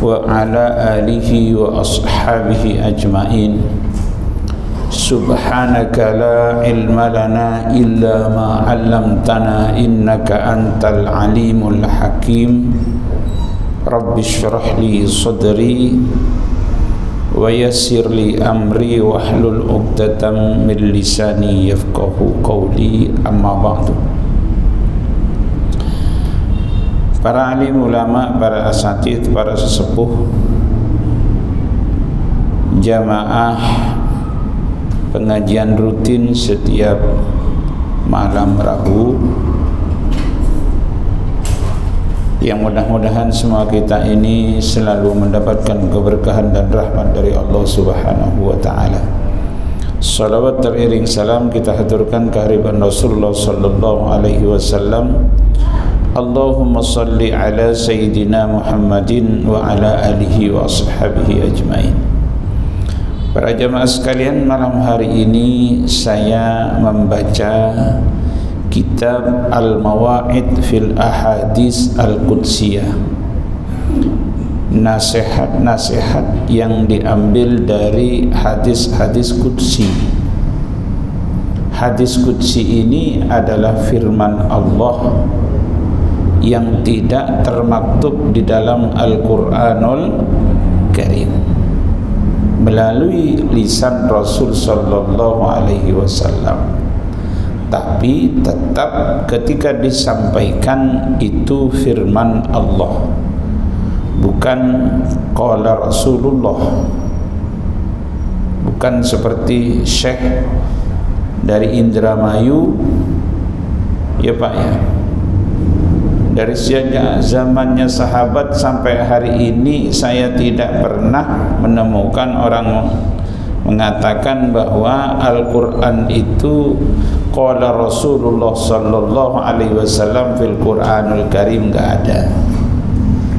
وعلى آله وأصحابه أجمعين. سبحانك لا علم لنا إلا ما علمتنا إنك أنت العليم الحكيم. رب اشرح لي صدري ويسر لي أمري واحلل عقدة من لساني يفقه قولي. أما بعد. Para alim ulama, para asatidz, para sesepuh, jamaah pengajian rutin setiap malam Rabu, yang mudah-mudahan semua kita ini selalu mendapatkan keberkahan dan rahmat dari Allah Subhanahu wa taala. Salawat teriring salam kita haturkan kehadiran Rasulullah sallallahu alaihi wasallam. Allahumma salli ala Sayyidina Muhammadin wa ala alihi wa ashabihi ajmain. Para jamaah sekalian, malam hari ini saya membaca kitab Al-Mawa'id fil Ahadits Al-Qudsiyah, nasihat-nasihat yang diambil dari hadis-hadis qudsi. Hadis qudsi ini adalah firman Allah yang tidak termaktub di dalam Al-Quranul Karim melalui lisan Rasul sallallahu alaihi wasallam, tapi tetap ketika disampaikan itu firman Allah, bukan qala Rasulullah, bukan seperti Syekh dari Indramayu, ya Pak ya, dari sejak zamannya sahabat sampai hari ini saya tidak pernah menemukan orang mengatakan bahwa Al-Quran itu qala Rasulullah sallallahu alaihi wasallam fil Quranul Karim. Enggak ada.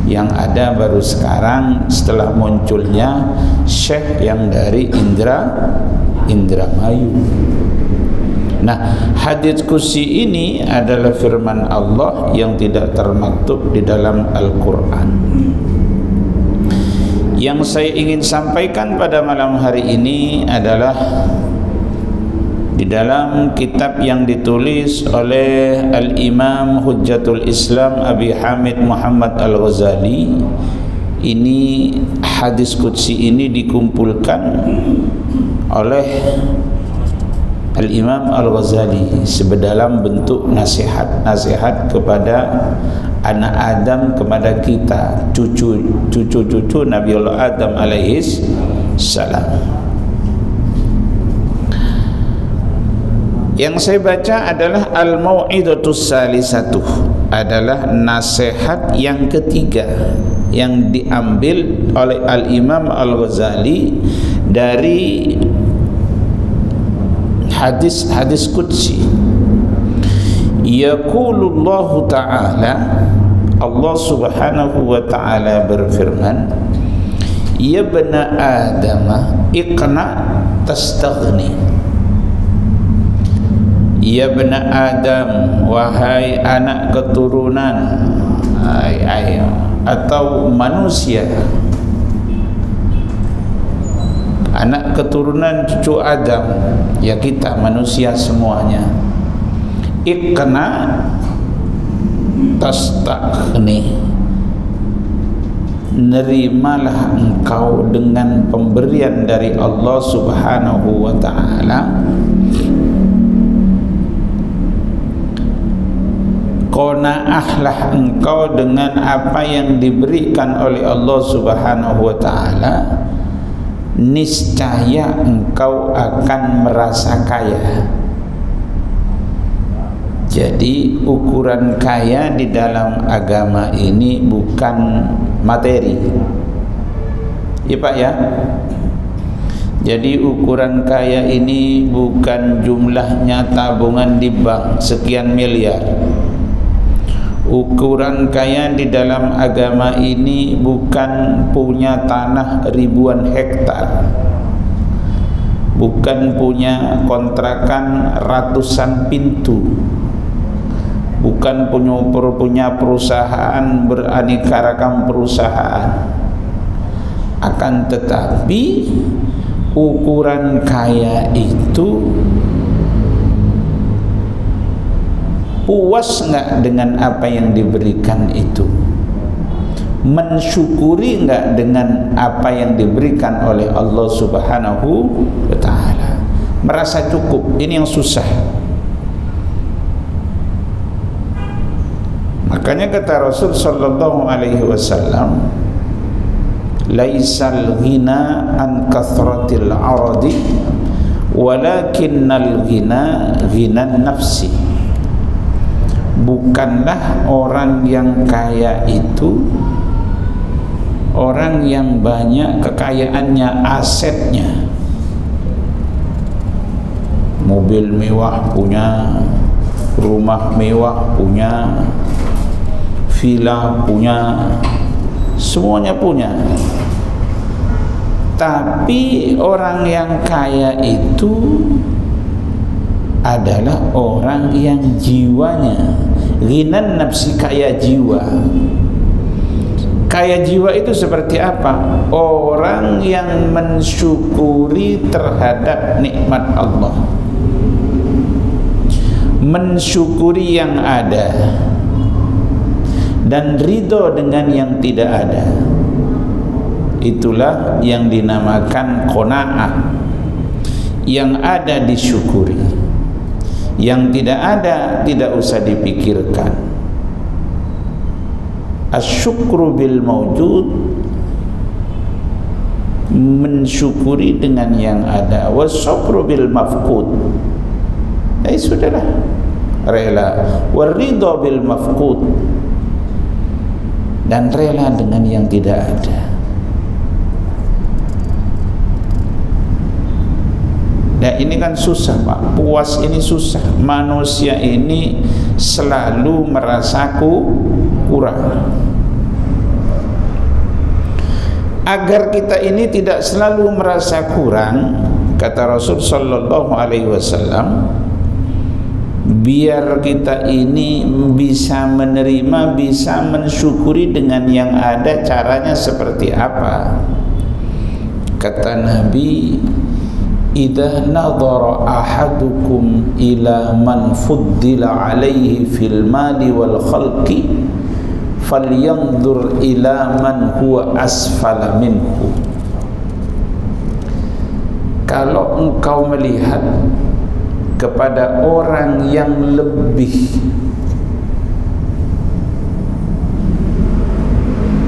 Yang ada baru sekarang setelah munculnya Syekh yang dari Indramayu. Nah, hadits qudsi ini adalah firman Allah yang tidak termaktub di dalam Al-Quran. Yang saya ingin sampaikan pada malam hari ini adalah di dalam kitab yang ditulis oleh Al-Imam Hujjatul Islam Abi Hamid Muhammad Al-Ghazali. Ini hadis qudsi ini dikumpulkan oleh Al-Imam Al-Ghazali sebedalam bentuk nasihat-nasihat kepada anak Adam, kepada kita, cucu-cucu Nabiullah Adam alaihis salam. Yang saya baca adalah Al-Mau'idatus Salisatuh, adalah nasihat yang ketiga yang diambil oleh Al-Imam Al-Ghazali dari hadis qudsi. Yaqulullahu ta'ala, Allah Subhanahu wa ta'ala berfirman, ya bani Adam iqna tastaghni. Ya bani Adam, wahai anak keturunan atau manusia, anak keturunan cucu Adam, ya kita manusia semuanya. Iqna tastaghni, nerimalah engkau dengan pemberian dari Allah Subhanahu wa ta'ala. Qanaahlah engkau dengan apa yang diberikan oleh Allah Subhanahu wa ta'ala, niscaya engkau akan merasa kaya. Jadi ukuran kaya di dalam agama ini bukan materi, ya Pak ya. Jadi ukuran kaya ini bukan jumlahnya tabungan di bank sekian miliar. Ukuran kaya di dalam agama ini bukan punya tanah ribuan hektar, bukan punya kontrakan ratusan pintu, bukan punya perusahaan beraneka ragam perusahaan, Akan tetapi ukuran kaya itu puas nggak dengan apa yang diberikan itu, mensyukuri nggak dengan apa yang diberikan oleh Allah Subhanahu wa ta'ala, merasa cukup. Ini yang susah. Makanya kata Rasul sallallahu alaihi wasallam, laisal ghina an kathratil aradi walakinnal ghina ghinan nafsi. Bukanlah orang yang kaya itu orang yang banyak kekayaannya, asetnya, mobil mewah punya, rumah mewah punya, villa punya, semuanya punya. Tapi orang yang kaya itu adalah orang yang jiwanya ghinan nafsi, kaya jiwa. Kaya jiwa itu seperti apa? Orang yang mensyukuri terhadap nikmat Allah, mensyukuri yang ada dan ridho dengan yang tidak ada. Itulah yang dinamakan qanaah. Yang ada disyukuri, yang tidak ada tidak usah dipikirkan. Asyukru bil mawjud, mensyukuri dengan yang ada. Wasyukru bil mafqud, sudahlah, rela. Waridha bil mafqud, dan rela dengan yang tidak ada. Nah, ini kan susah, Pak. Puas ini susah. Manusia ini selalu merasa kurang. Agar kita ini tidak selalu merasa kurang, kata Rasul sallallahu alaihi wasallam, biar kita ini bisa menerima, bisa mensyukuri dengan yang ada, caranya seperti apa? Kata Nabi, idza nadhara ahadukum ila man fuddila alaihi fil mali wal khalqi falyanzur ila man huwa asfala minhu. Kalau engkau melihat kepada orang yang lebih,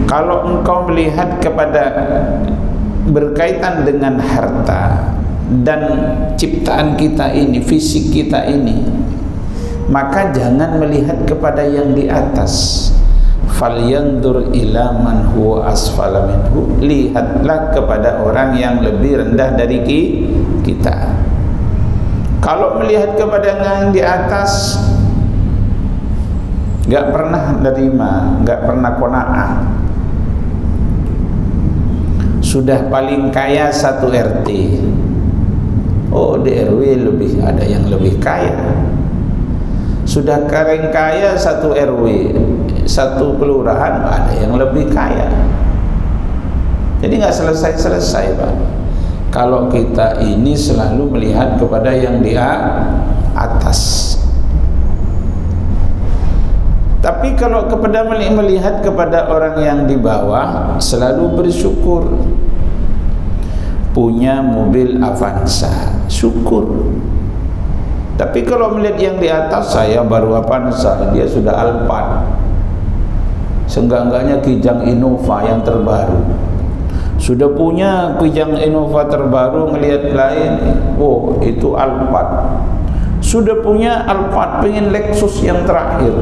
kalau engkau melihat kepada berkaitan dengan harta dan ciptaan kita ini, fisik kita ini, maka jangan melihat kepada yang di atas. Falyanzur ila man huwa asfala minhu, lihatlah kepada orang yang lebih rendah dari kita. Kalau melihat kepada yang di atas, nggak pernah nerima, nggak pernah qanaah. Sudah paling kaya satu RT, oh di RW lebih ada yang lebih kaya. Sudah kering kaya satu RW, satu kelurahan ada yang lebih kaya. Jadi nggak selesai-selesai, Pak. Kalau kita ini selalu melihat kepada yang di atas. Tapi kalau kepada melihat kepada orang yang di bawah, selalu bersyukur. Punya mobil Avanza, syukur. Tapi kalau melihat yang di atas, saya baru Avanza, dia sudah Alphard, seenggak-enggaknya Kijang Innova yang terbaru. Sudah punya Kijang Innova terbaru, ngelihat lain, oh itu Alphard. Sudah punya Alphard, pengen Lexus yang terakhir.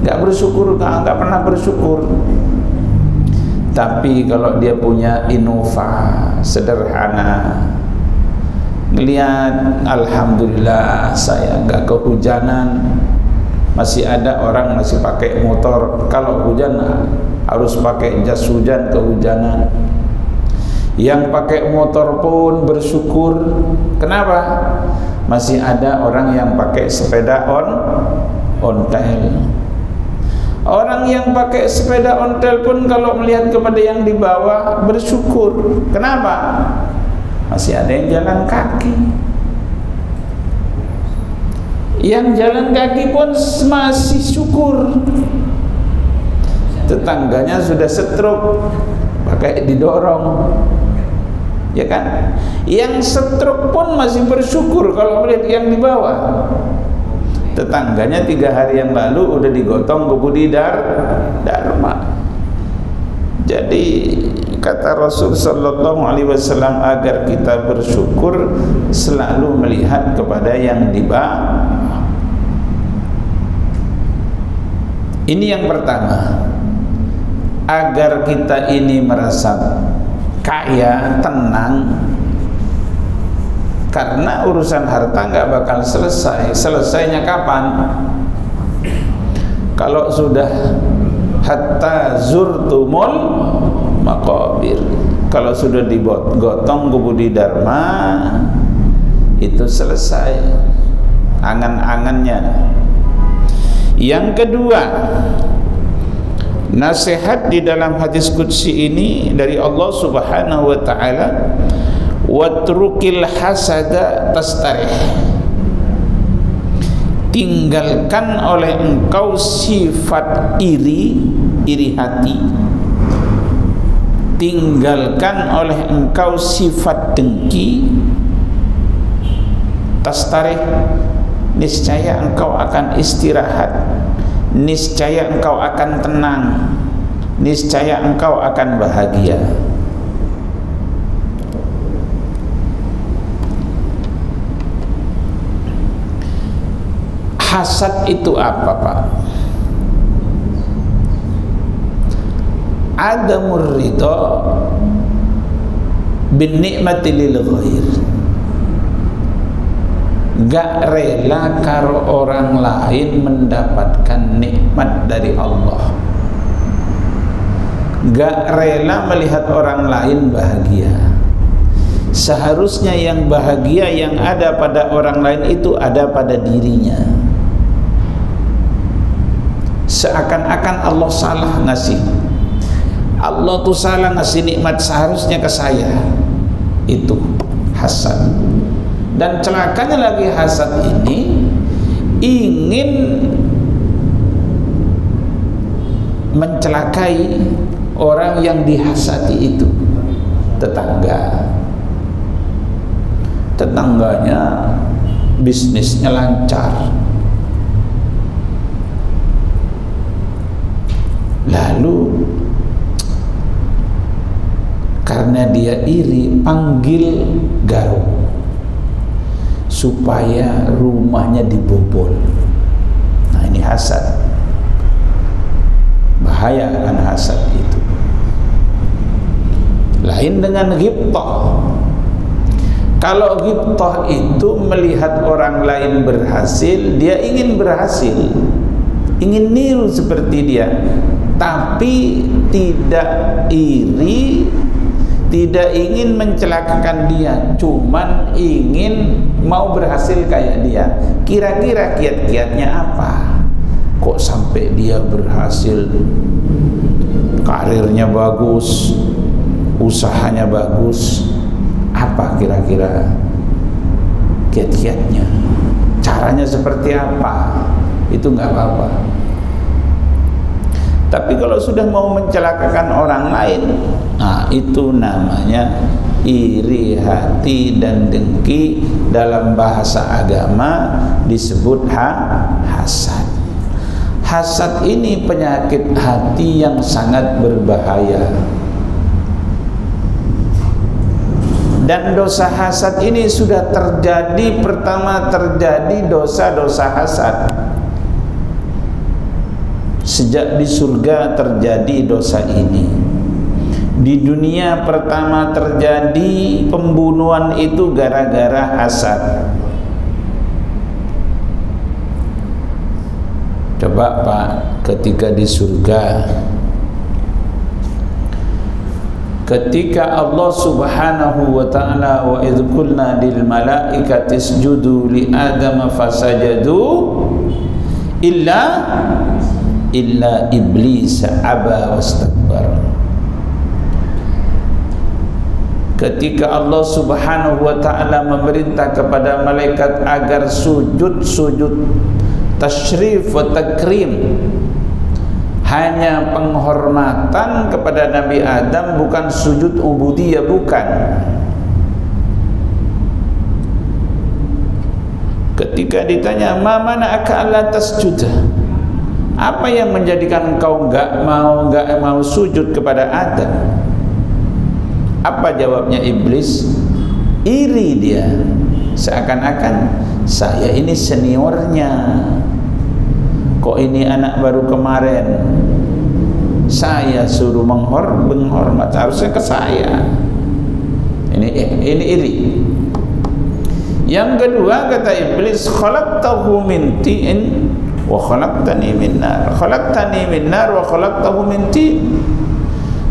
Nggak bersyukur, nggak pernah bersyukur. Tapi kalau dia punya Innova sederhana, ngelihat alhamdulillah saya nggak kehujanan, masih ada orang masih pakai motor, kalau hujan harus pakai jas hujan kehujanan. Yang pakai motor pun bersyukur. Kenapa? Masih ada orang yang pakai sepeda ontel. Orang yang pakai sepeda ontel pun kalau melihat kepada yang di bawah bersyukur. Kenapa? Masih ada yang jalan kaki. Yang jalan kaki pun masih syukur. Tetangganya sudah stroke, pakai didorong, ya kan? Yang stroke pun masih bersyukur kalau melihat yang di bawah. Tetangganya 3 hari yang lalu udah digotong ke Budi Dharma. Jadi kata Rasul sallallahu alaihi wasallam, agar kita bersyukur selalu melihat kepada yang di bawah. Ini yang pertama, agar kita ini merasa kaya, tenang. Karena urusan harta nggak bakal selesai. Selesainya kapan? Kalau sudah hatta zurtumul maqabir, kalau sudah digotong ke Budi Dharma, itu selesai angan-angannya. Yang kedua, nasihat di dalam hadis qudsi ini dari Allah Subhanahu wa taala, watrukil hasada tastarih, tinggalkan oleh engkau sifat iri hati, tinggalkan oleh engkau sifat dengki, tastarih, niscaya engkau akan istirahat, niscaya engkau akan tenang, niscaya engkau akan bahagia. Hasad itu apa, Pak? Adamur ridha bin ni'mati lil ghair. Gak rela karo orang lain mendapatkan nikmat dari Allah. Gak rela melihat orang lain bahagia. Seharusnya yang bahagia yang ada pada orang lain itu ada pada dirinya. Seakan-akan Allah salah ngasih, Allah tuh salah ngasih nikmat, seharusnya ke saya. Itu hasad. Dan celakanya lagi, hasad ini ingin mencelakai orang yang dihasati itu. Tetangganya bisnisnya lancar, lalu karena dia iri panggil garong supaya rumahnya dibobol. Nah, ini hasad. Bahaya kan hasad itu. Lain dengan ghibthah. Kalau ghibthah itu melihat orang lain berhasil, dia ingin berhasil, ingin niru seperti dia, tapi tidak iri, tidak ingin mencelakakan dia, cuman ingin mau berhasil kayak dia. Kira-kira kiat-kiatnya apa? Kok sampai dia berhasil? Karirnya bagus, usahanya bagus. Apa kira-kira kiat-kiatnya? Caranya seperti apa? Itu nggak apa-apa. Tapi kalau sudah mau mencelakakan orang lain, nah itu namanya iri hati dan dengki. Dalam bahasa agama disebut hasad. Hasad ini penyakit hati yang sangat berbahaya. Dan dosa hasad ini sudah terjadi, pertama terjadi dosa-dosa hasad. Sejak di surga terjadi dosa ini. Di dunia pertama terjadi pembunuhan itu gara-gara hasad. Coba Pak, ketika di surga, ketika Allah Subhanahu wa ta'ala wa idh qulna lil malaikati isjudu li adama fasajadu illa illa iblis aba wastakbar. Ketika Allah Subhanahu wa ta'ala memerintah kepada malaikat agar sujud tasyrif wa takrim, hanya penghormatan kepada Nabi Adam, bukan sujud ubudiyah, bukan. Ketika ditanya, ma mana'aka alla tasjuda, apa yang menjadikan engkau enggak mau sujud kepada Adam? Apa jawabnya iblis? Iri dia, seakan-akan saya ini seniornya, kok ini anak baru kemarin saya suruh menghormat, harusnya ke saya. Ini iri. Yang kedua kata iblis, khalaqtahu min tin wa khalaqtani min nar. Khalaqtani min nar wa khalaqtahu min tin.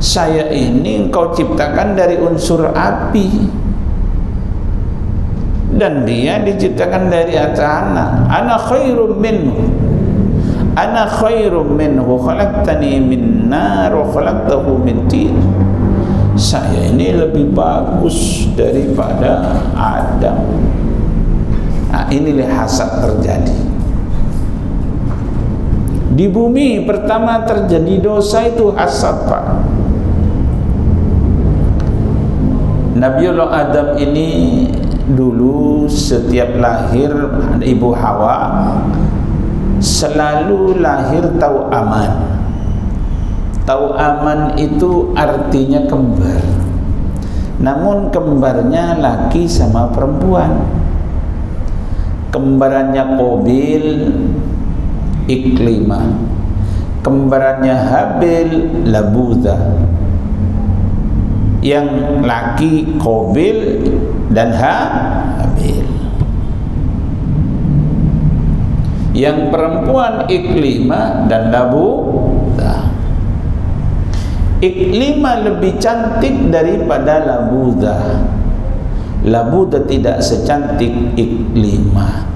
Saya ini engkau ciptakan dari unsur api dan dia diciptakan dari tanah. Ana khairum minhu, ana khairum minhu, khalaqtani min nar wa khalaqtahu min tin. Saya ini lebih bagus daripada Adam. Nah, inilah hasad terjadi di bumi. Pertama terjadi dosa itu hasad, Pak. Nabiullah Adam ini dulu setiap lahir Ibu Hawa selalu lahir tau'aman. Tau'aman itu artinya kembar, namun kembarnya laki sama perempuan. Kembarannya Qabil Iklimah, kembarannya Habil Labudha. Yang laki Qabil dan Habil, yang perempuan Iklimah dan Labudha. Iklimah lebih cantik daripada Labudha. Labudha tidak secantik Iklimah.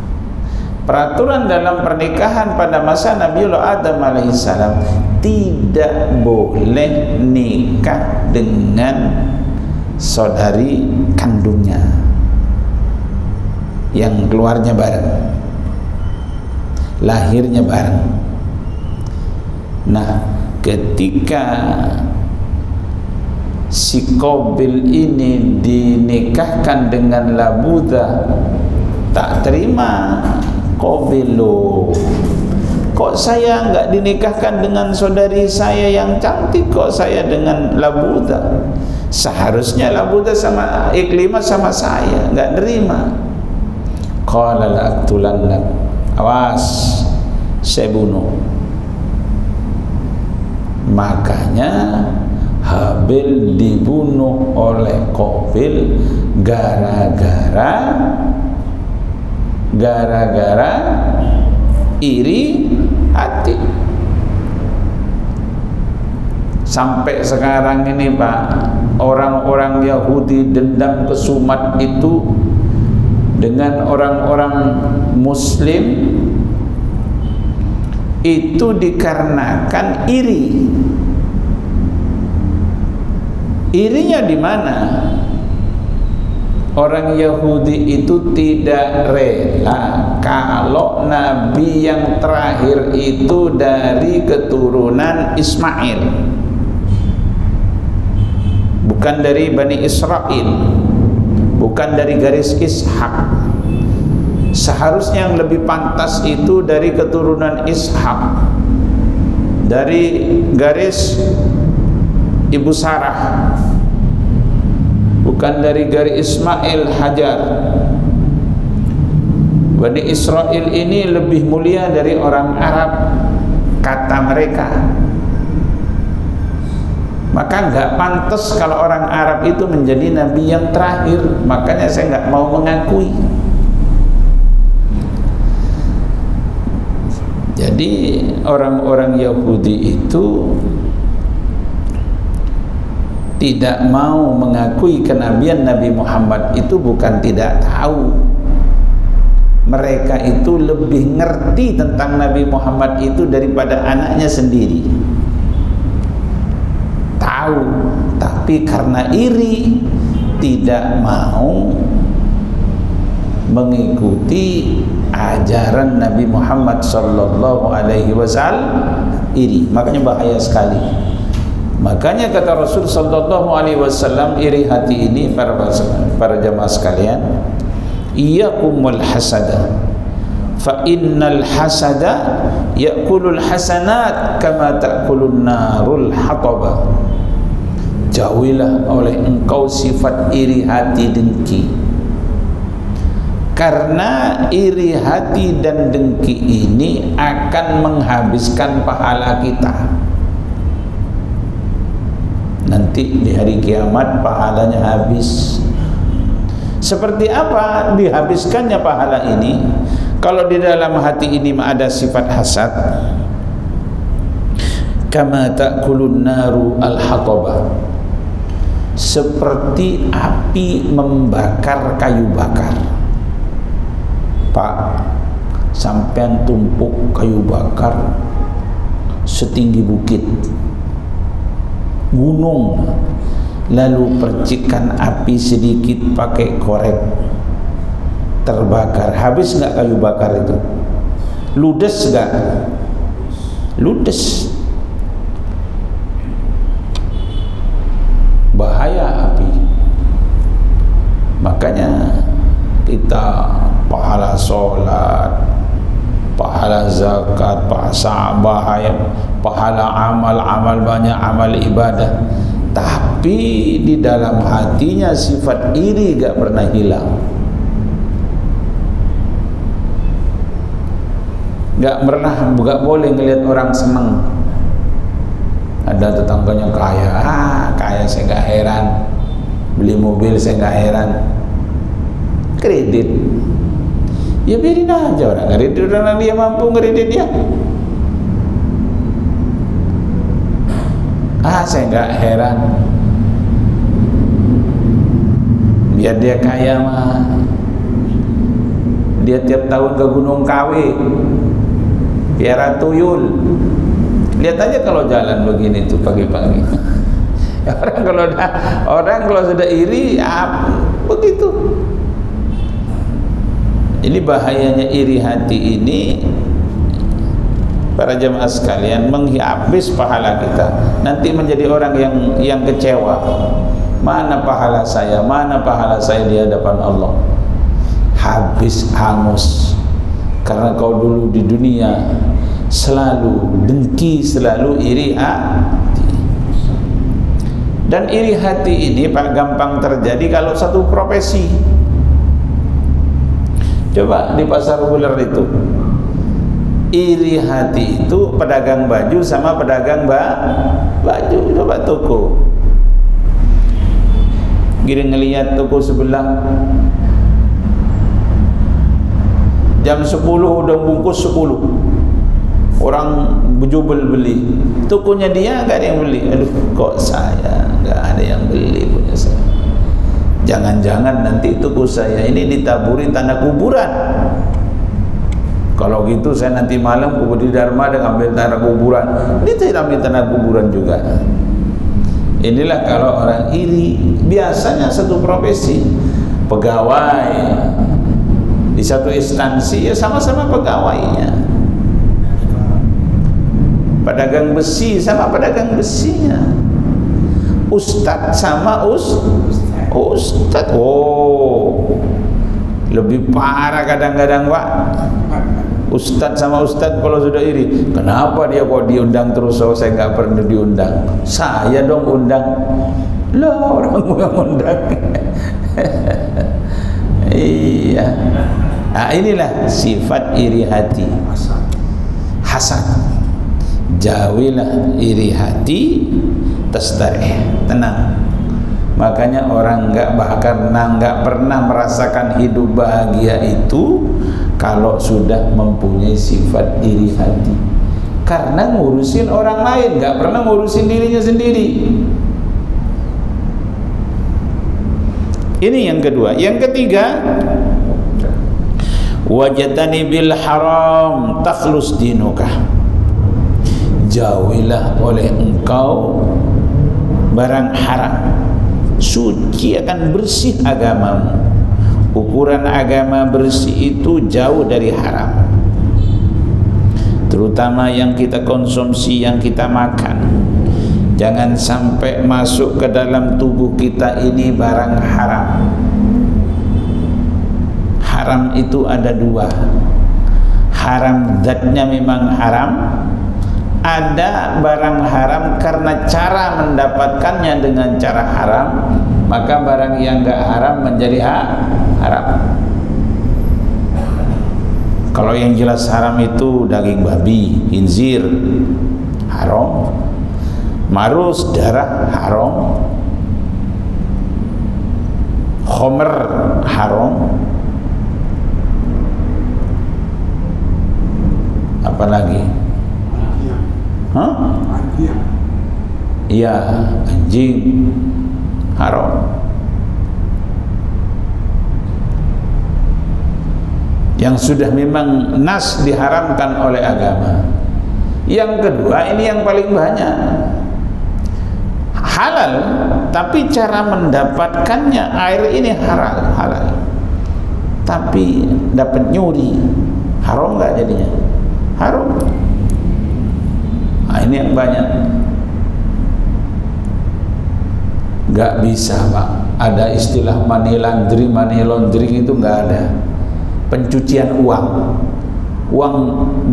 Peraturan dalam pernikahan pada masa Nabiullah Adam alaihissalam, tidak boleh nikah dengan saudari kandungnya yang keluarnya bareng, lahirnya bareng. Nah, ketika si Qabil ini dinikahkan dengan Labudha, tak terima Qabil, loh, kok saya enggak dinikahkan dengan saudari saya yang cantik, kok saya dengan Labudha? Seharusnya Labudha sama Iklimah sama saya, enggak nerima. Qala la'aqtulannak, awas saya bunuh. Makanya Habil dibunuh oleh Qabil gara-gara iri hati. Sampai sekarang ini, Pak, orang-orang Yahudi dendam kesumat itu dengan orang-orang Muslim itu dikarenakan iri. Irinya di mana? Orang Yahudi itu tidak rela kalau Nabi yang terakhir itu dari keturunan Ismail, bukan dari Bani Israel, bukan dari garis Ishak. Seharusnya yang lebih pantas itu dari keturunan Ishak, dari garis Ibu Sarah, bukan dari garis Ismail Hajar. Bani Israel ini lebih mulia dari orang Arab, kata mereka. Maka nggak pantas kalau orang Arab itu menjadi nabi yang terakhir. Makanya saya nggak mau mengakui. Jadi orang-orang Yahudi itu tidak mau mengakui kenabian Nabi Muhammad itu bukan tidak tahu, mereka itu lebih ngerti tentang Nabi Muhammad itu daripada anaknya sendiri. Tahu, tapi karena iri tidak mau mengikuti ajaran Nabi Muhammad sallallahu alaihi wasallam. Iri, makanya bahaya sekali. Makanya kata Rasul sallallahu alaihi wasallam, iri hati ini para jamaah sekalian, iyyakumul hasada fa innal hasada ya'kulul hasanat kama ta'kulun narul hataba. Jauhilah oleh engkau sifat iri hati dengki, karena iri hati dan dengki ini akan menghabiskan pahala kita. Nanti di hari kiamat pahalanya habis. Seperti apa dihabiskannya pahala ini? Kalau di dalam hati ini ada sifat hasad, kama ta'kulun naru al-hataba, seperti api membakar kayu bakar. Pak, sampean tumpuk kayu bakar setinggi bukit, gunung, lalu percikan api sedikit pakai korek, terbakar, habis nggak kayu bakar itu? Ludes nggak? Ludes. Bahaya api. Makanya kita pahala sholat, pahala zakat, pahala amal banyak, amal ibadah, tapi di dalam hatinya sifat iri gak pernah hilang. Gak boleh ngelihat orang senang. Ada tetangganya kaya, kaya saya gak heran, beli mobil saya gak heran, kredit, ya biarin aja orang kredit, orang dia mampu kredit ya. Saya gak heran, biar dia kaya mah, dia tiap tahun ke Gunung Kawi piara tuyul. Lihat aja kalau jalan begini tuh pagi-pagi. Orang kalau sudah iri, begitu. Ini bahayanya iri hati ini, para jemaah sekalian, menghabis pahala kita. Nanti menjadi orang yang kecewa. Mana pahala saya? Mana pahala saya di hadapan Allah? Habis, hangus. Karena kau dulu di dunia selalu dengki, selalu iri hati. Dan iri hati ini Pak gampang terjadi kalau satu profesi. Coba di pasar buler itu, iri hati itu pedagang baju sama pedagang baju. Coba toko, gini ngelihat toko sebelah, jam 10 udah bungkus 10, orang berjubel beli, tokonya dia nggak ada yang beli. Aduh, kok saya nggak ada yang beli punya saya. Jangan-jangan nanti toko saya ini ditaburi tanah kuburan. Kalau gitu saya nanti malam kubur di Dharma dan ambil tanah kuburan. Ini tidak ambil tanah kuburan juga. Inilah kalau orang iri. Biasanya satu profesi, pegawai di satu instansi, ya sama-sama pegawainya. Pedagang besi sama pedagang besinya. Ustadz sama ustadz. Oh, lebih parah kadang-kadang Pak. Ustadz sama ustadz kalau sudah iri, kenapa dia kok diundang terus? Oh, saya nggak pernah diundang. Saya dong undang. Lah, orang yang undang. Iya. Nah, inilah sifat iri hati, hasad. Jauhilah iri hati, tastarih, tenang. Makanya orang nggak pernah merasakan hidup bahagia itu kalau sudah mempunyai sifat iri hati, karena ngurusin orang lain, nggak pernah ngurusin dirinya sendiri. Ini yang kedua. Yang ketiga, wajatani bil haram takhlus dinuka, jauhilah oleh engkau barang haram, suci akan bersih agamamu. Ukuran agama bersih itu jauh dari haram, terutama yang kita konsumsi, yang kita makan. Jangan sampai masuk ke dalam tubuh kita ini barang haram. Haram itu ada dua. Haram zatnya memang haram, ada barang haram karena cara mendapatkannya dengan cara haram, maka barang yang enggak haram menjadi haram. Kalau yang jelas haram itu daging babi, khinzir, haram. Marus, darah, haram. Khomer, haram. Apa lagi? Iya, anjing, haram. Yang sudah memang nas diharamkan oleh agama. Yang kedua, ini yang paling banyak, halal, tapi cara mendapatkannya air ini halal, tapi dapat nyuri, haram nggak jadinya? Haram. Nah, ini yang banyak. Nggak bisa, Pak. Ada istilah money laundering itu nggak ada. Pencucian uang, uang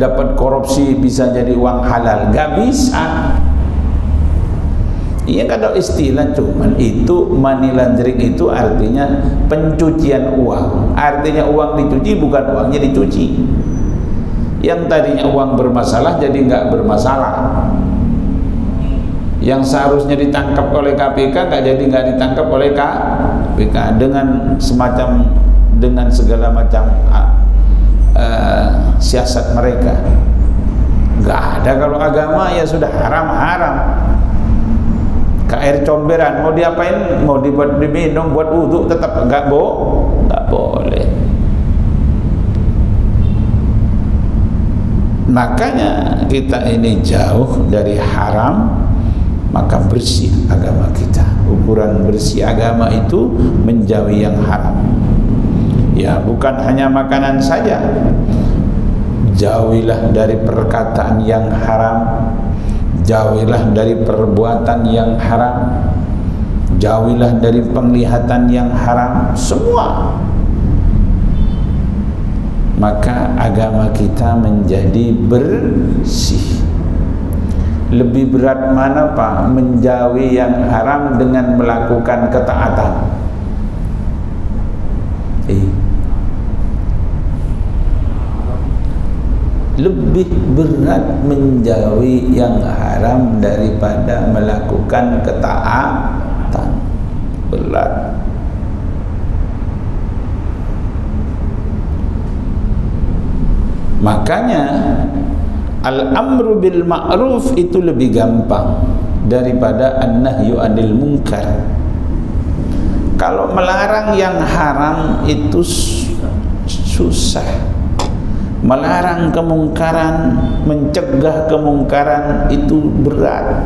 dapat korupsi bisa jadi uang halal, nggak bisa. Iya, ada istilah, cuman itu money laundering itu artinya pencucian uang, artinya uang dicuci bukan uangnya dicuci. Yang tadinya uang bermasalah jadi nggak bermasalah. Yang seharusnya ditangkap oleh KPK nggak ditangkap oleh KPK dengan segala macam siasat mereka. Nggak ada. Kalau agama ya sudah haram. Ke air comberan mau diapain, mau dibuat diminum buat wudhu tetap nggak boleh. Makanya kita ini jauh dari haram, maka bersih agama kita. Ukuran bersih agama itu menjauhi yang haram. Ya, bukan hanya makanan saja. Jauhilah dari perkataan yang haram, jauhilah dari perbuatan yang haram, jauhilah dari penglihatan yang haram, semua. Maka agama kita menjadi bersih. Lebih berat mana, Pak? Menjauhi yang haram dengan melakukan ketaatan. Lebih berat menjauhi yang haram daripada melakukan ketaatan. Berat. Makanya al-amru bil ma'ruf itu lebih gampang daripada an-nahyu 'anil munkar. Kalau melarang yang haram itu susah. Melarang kemungkaran, mencegah kemungkaran itu berat.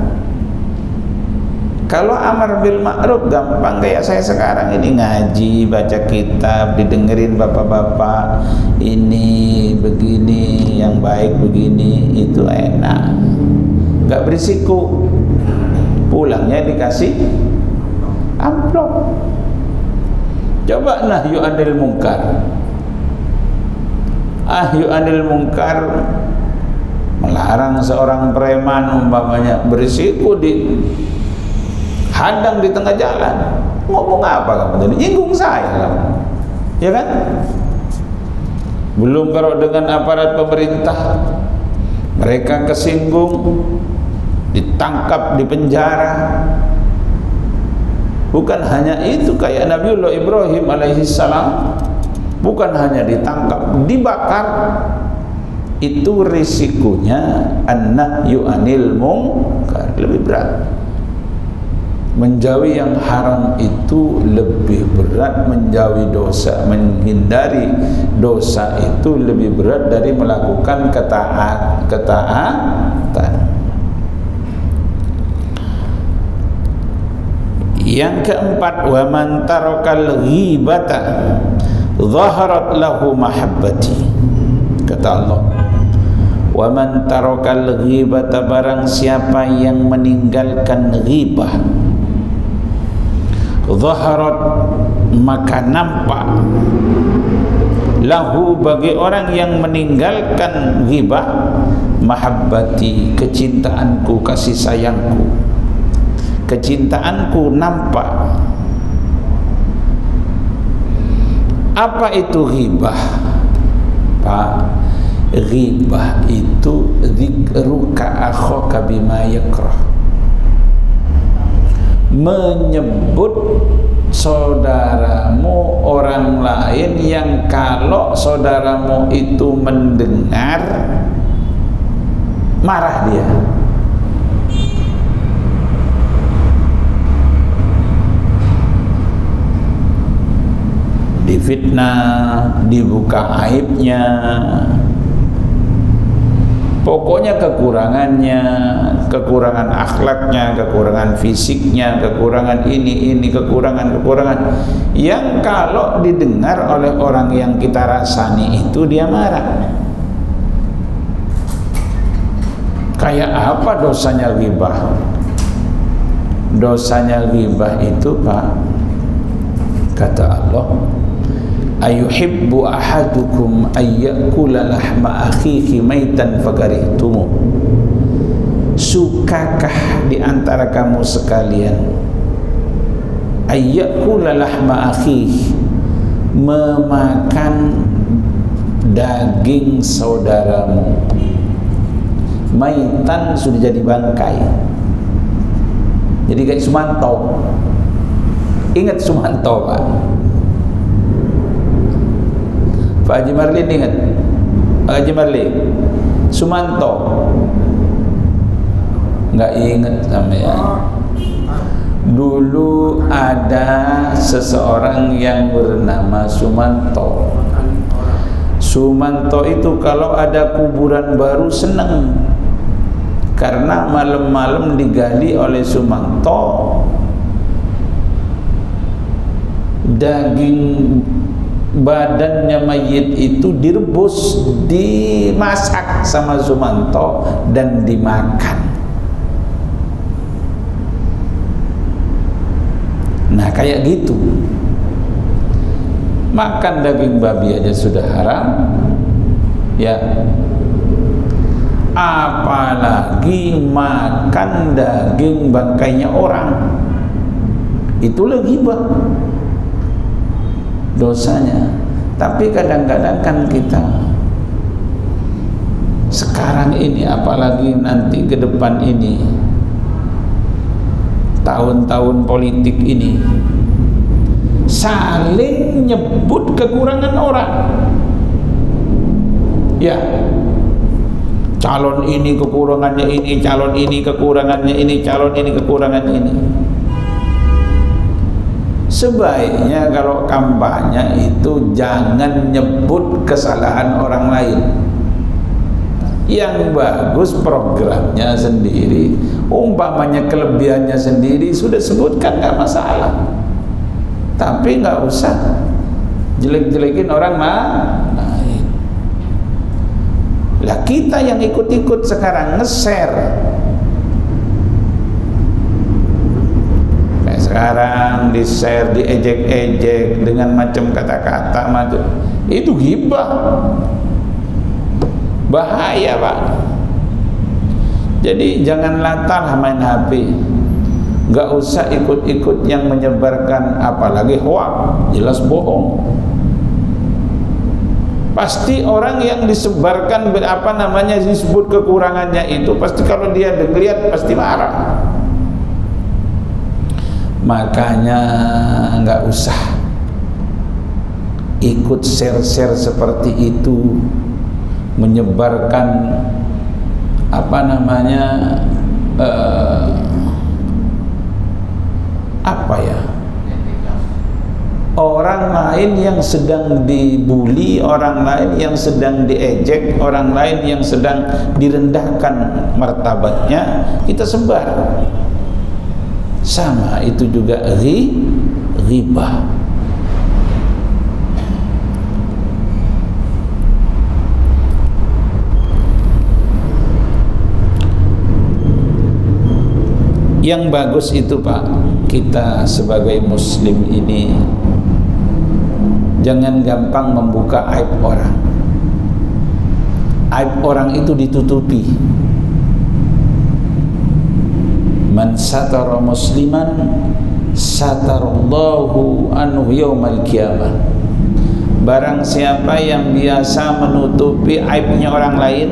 Kalau amar bil ma'ruf gampang, kayak saya sekarang ini ngaji, baca kitab, didengerin bapak-bapak, ini begini, yang baik begini, itu enak, nggak berisiko. Pulangnya dikasih amplop. Coba nahyu anil munkar. Ahyu anil munkar, melarang seorang preman umpamanya, berisiko di hadang di tengah jalan. Ngomong apa kamu tadi? Nyinggung saya kamu, ya kan? Belum kalau dengan aparat pemerintah, mereka kesinggung, ditangkap, dipenjara. Bukan hanya itu, kayak Nabiullah Ibrahim alaihissalam, bukan hanya ditangkap, dibakar. Itu risikonya an-nahyu anil munkar, lebih berat. Menjauhi yang haram itu lebih berat, menjauhi dosa, menghindari dosa itu lebih berat dari melakukan ketaatan. Yang keempat, wa man tarakal ghibata zaharat lahu mahabbati. Kata Allah, wa man tarakal ghibata, barang siapa yang meninggalkan ghibah, zaharat, maka nampak, lahu, bagi orang yang meninggalkan ghibah, mahabbati, kecintaanku, kasih sayangku, kecintaanku nampak. Apa itu ghibah, Pak? Ghibah itu dzikruka akhaka bima yakrah, menyebut saudaramu orang lain yang kalau saudaramu itu mendengar marah dia. Difitnah, dibuka aibnya, pokoknya kekurangannya, kekurangan akhlaknya, kekurangan fisiknya, kekurangan ini kekurangan yang kalau didengar oleh orang yang kita rasani itu dia marah. Kayak apa dosanya ghibah? Dosanya ghibah itu, Pak, kata Allah, ayuhibbu ahadukum ayyakula lahma akhihi maitan fakarihtumu. Sukakah di antara kamu sekalian ayyakula lahma akhihi, memakan daging saudaramu, maitan, sudah jadi bangkai, jadi kayak Sumanto. Ingat Sumanto, Pak? Pak Haji Marlin ingat? Pak Haji Marlin, Sumanto nggak ingat sampean? Dulu ada seseorang yang bernama Sumanto. Sumanto itu kalau ada kuburan baru seneng, karena malam-malam digali oleh Sumanto, daging badannya mayit itu direbus, dimasak sama Sumanto dan dimakan. Nah, kayak gitu. Makan daging babi aja sudah haram, ya, apalagi makan daging bangkainya orang. Itulah ghibah dosanya. Tapi kadang-kadang kan kita sekarang ini, apalagi nanti ke depan ini, tahun-tahun politik ini, saling nyebut kekurangan orang. Ya, calon ini kekurangannya ini, calon ini kekurangannya ini, calon ini kekurangan ini. Sebaiknya kalau kampanye itu jangan nyebut kesalahan orang lain. Yang bagus programnya sendiri, umpamanya kelebihannya sendiri sudah sebutkan, nggak masalah. Tapi nggak usah jelek-jelekin orang lain. Lah kita yang ikut-ikut sekarang nge-share. Sekarang di-share, diejek-ejek dengan macam kata-kata macam itu ghibah. Bahaya, Pak. Jadi jangan latah main HP. Nggak usah ikut-ikut yang menyebarkan, apalagi hoax, jelas bohong. Pasti orang yang disebarkan disebut kekurangannya itu pasti kalau dia lihat pasti marah. Makanya nggak usah ikut share-share seperti itu, menyebarkan apa ya, orang lain yang sedang dibuli, orang lain yang sedang diejek, orang lain yang sedang direndahkan martabatnya, kita sebar. Sama, itu juga ghibah. Yang bagus itu Pak, kita sebagai muslim ini jangan gampang membuka aib orang. Aib orang itu ditutupi. Man satara musliman satarallahu anhu yaumal qiyamah. Barang siapa yang biasa menutupi aibnya orang lain,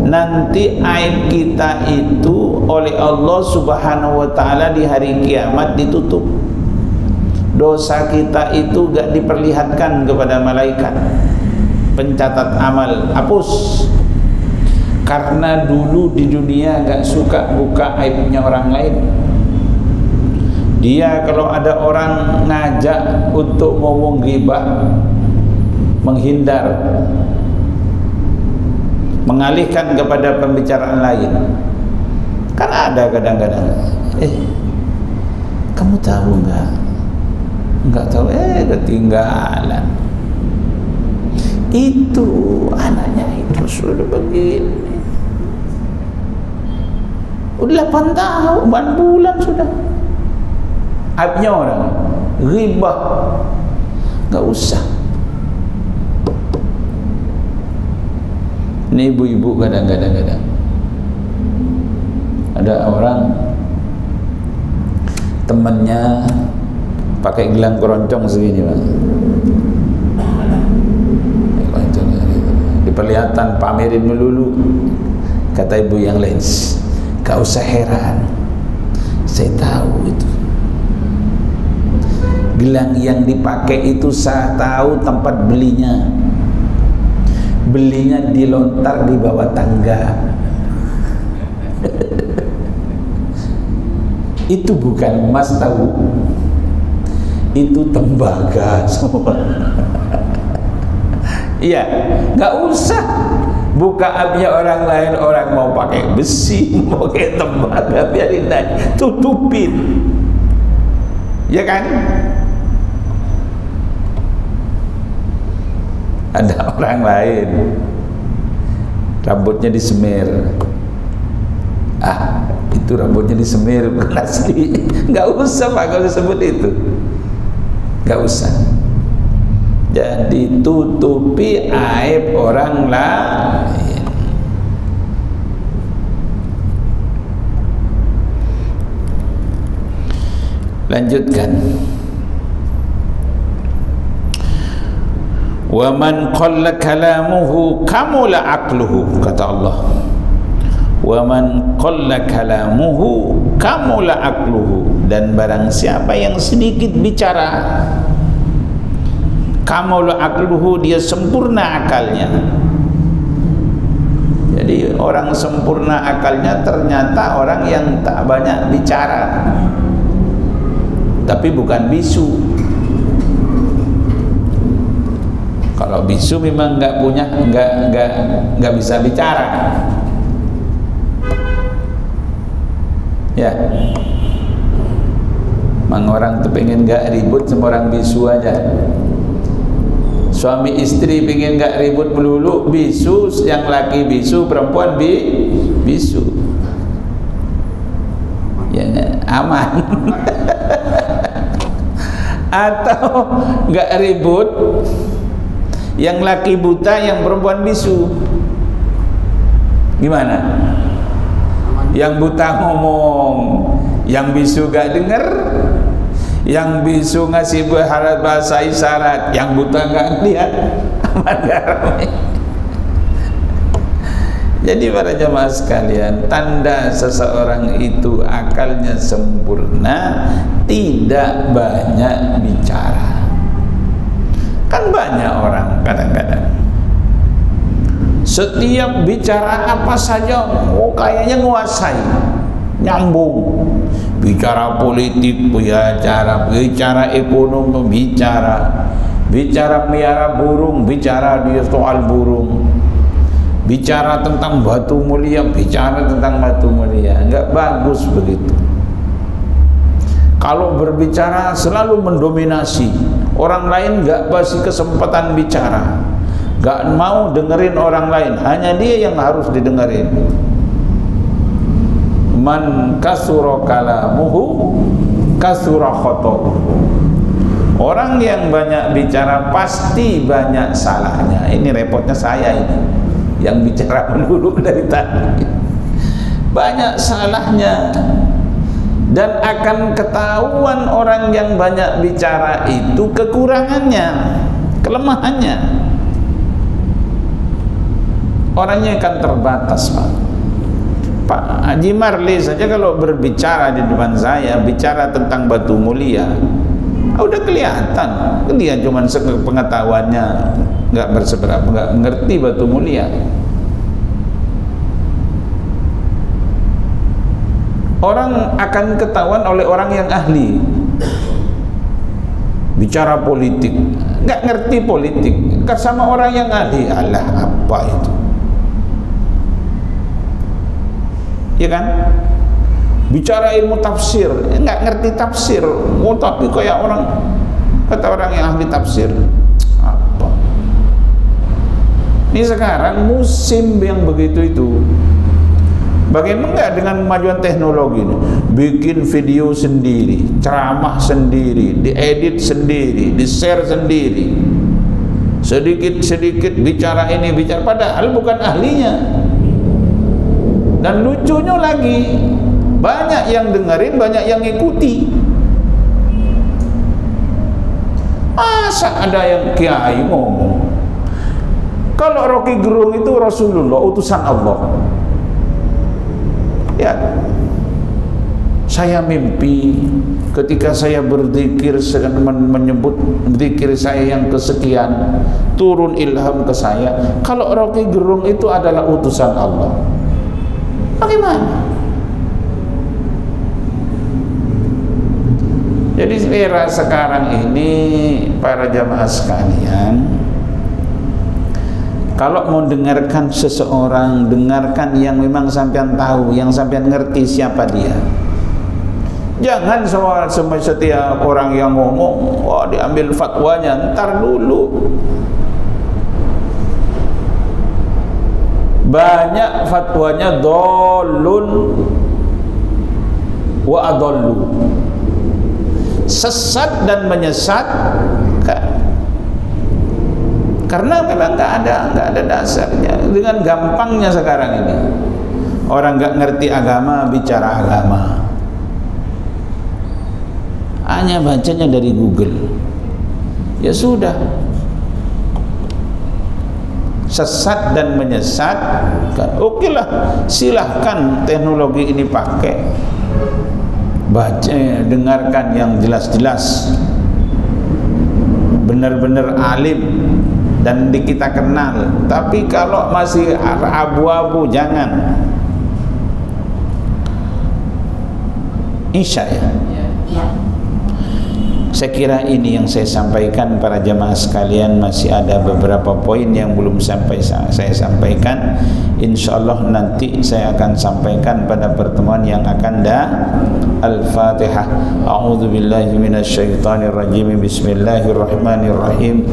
nanti aib kita itu oleh Allah Subhanahu wa ta'ala di hari kiamat ditutup. Dosa kita itu gak diperlihatkan kepada malaikat pencatat amal, hapus. Karena dulu di dunia gak suka buka aibnya orang lain. Dia kalau ada orang ngajak untuk ngomong ghibah, menghindar, mengalihkan kepada pembicaraan lain. Kan ada kadang-kadang, kamu tahu nggak? Nggak tahu, ketinggalan. Itu anaknya itu sudah begini. Udah 8 tahun, 8 bulan sudah. Aibnya orang, ghibah, nggak usah. Ini ibu-ibu kadang-kadang ada orang temannya pakai gelang keroncong segini Bang, diperlihatkan, pamerin melulu. Kata ibu yang lain, gak usah heran, saya tahu itu gelang yang dipakai itu, saya tahu tempat belinya. Belinya dilontar di bawah tangga. Itu bukan emas tahu, itu tembaga semua. Iya, nggak usah buka aibnya orang lain. Orang mau pakai besi, mau pakai tembaga, biarin aja, tutupin, ya kan? Ada orang lain rambutnya disemir, itu rambutnya disemir bukan asli. Nggak usah Pak kalau disebut itu, nggak usah. Jadi tutupi aib orang lain. Lanjutkan. Wa man qalla kalamuhu kamula aqluhu, kata Allah. Wa man qalla kalamuhu kamula aqluhu, dan barang siapa yang sedikit bicara, kamula aqluhu, dia sempurna akalnya. Jadi orang sempurna akalnya ternyata orang yang tak banyak bicara, tapi bukan bisu. Kalau bisu memang nggak bisa bicara. Ya, mang orang tuh pengen nggak ribut sama orang bisu aja. Suami istri pengen nggak ribut melulu, bisu, yang laki bisu, perempuan bisu. Ya, aman. Atau nggak ribut, yang laki buta, yang perempuan bisu. Gimana? Yang buta ngomong, yang bisu gak denger. Yang bisu ngasih bahasa isyarat, yang buta gak lihat. Aman gak ramai? Jadi para jamaah sekalian, tanda seseorang itu akalnya sempurna, tidak banyak bicara. Kan banyak orang kadang-kadang setiap bicara apa saja, kayaknya nguasai. nyambung. Bicara politik, bicara ekonomi, bicara miara burung, bicara dia soal burung, bicara tentang batu mulia, bicara tentang batu mulia. Enggak bagus begitu. Kalau berbicara selalu mendominasi, orang lain enggak kasih kesempatan bicara, enggak mau dengerin orang lain, hanya dia yang harus didengerin. Man kasura kalamuhu kasura khoto'uhu. Orang yang banyak bicara pasti banyak salahnya. Ini repotnya saya ini yang bicara dulu dari tadi. Banyak salahnya. Dan akan ketahuan orang yang banyak bicara itu kekurangannya, kelemahannya. Orangnya akan terbatas, Pak Haji Marli saja kalau berbicara di depan saya, bicara tentang batu mulia, udah kelihatan. Dia cuma pengetahuannya nggak berseberapa, nggak ngerti batu mulia. Orang akan ketahuan oleh orang yang ahli. Bicara politik, nggak ngerti politik, sama orang yang ahli, alah apa itu? Ya kan? Bicara ilmu tafsir, nggak ngerti tafsir, tapi kayak orang, kata orang yang ahli tafsir, apa? Ini sekarang musim yang begitu itu. Bagaimana enggak dengan kemajuan teknologi ini? Bikin video sendiri, ceramah sendiri, diedit sendiri, di-share sendiri. Sedikit-sedikit bicara ini, bicara, padahal bukan ahlinya. Dan lucunya lagi, banyak yang dengerin, banyak yang ikuti. Masa ada yang kiai ngomong, kalau Rocky Gerung itu Rasulullah, utusan Allah. Ya, saya mimpi ketika saya berzikir, menyebut zikir saya yang kesekian, turun ilham ke saya, kalau Rocky Gerung itu adalah utusan Allah. Bagaimana? Jadi era sekarang ini, para jamaah sekalian, kalau mau dengarkan seseorang, dengarkan yang memang sampean tahu, yang sampean ngerti siapa dia. Jangan setiap orang yang ngomong, wah diambil fatwanya, ntar dulu. Banyak fatwanya dhalun wa adallu, sesat dan menyesatkan. Karena memang nggak ada dasarnya. Dengan gampangnya sekarang ini, orang nggak ngerti agama bicara agama, hanya bacanya dari Google, ya sudah. Sesat dan menyesatkan. Oke lah, silahkan teknologi ini pakai, baca, dengarkan yang jelas-jelas, benar-benar alim dan kita kenal. Tapi kalau masih abu-abu, jangan. Insya ya. Saya kira ini yang saya sampaikan, para jamaah sekalian. Masih ada beberapa poin yang belum saya sampaikan. Insya Allah nanti saya akan sampaikan pada pertemuan yang akan datang. Al-Fatihah. A'udzu billahi minasyaitonir rajim. Bismillahirrahmanirrahim.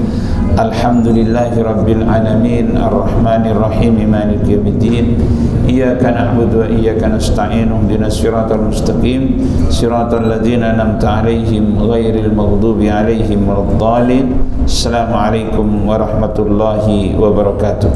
Alhamdulillahi rabbil alamin, arrahmanir rahim, maliki yaumiddin. Iyyaka na'budu wa iyyaka nasta'in. Ihdinas siratal mustaqim, siratal ladzina an'amta 'alaihim ghairil maghdubi 'alaihim waladdallin. Assalamualaikum warahmatullahi wabarakatuh.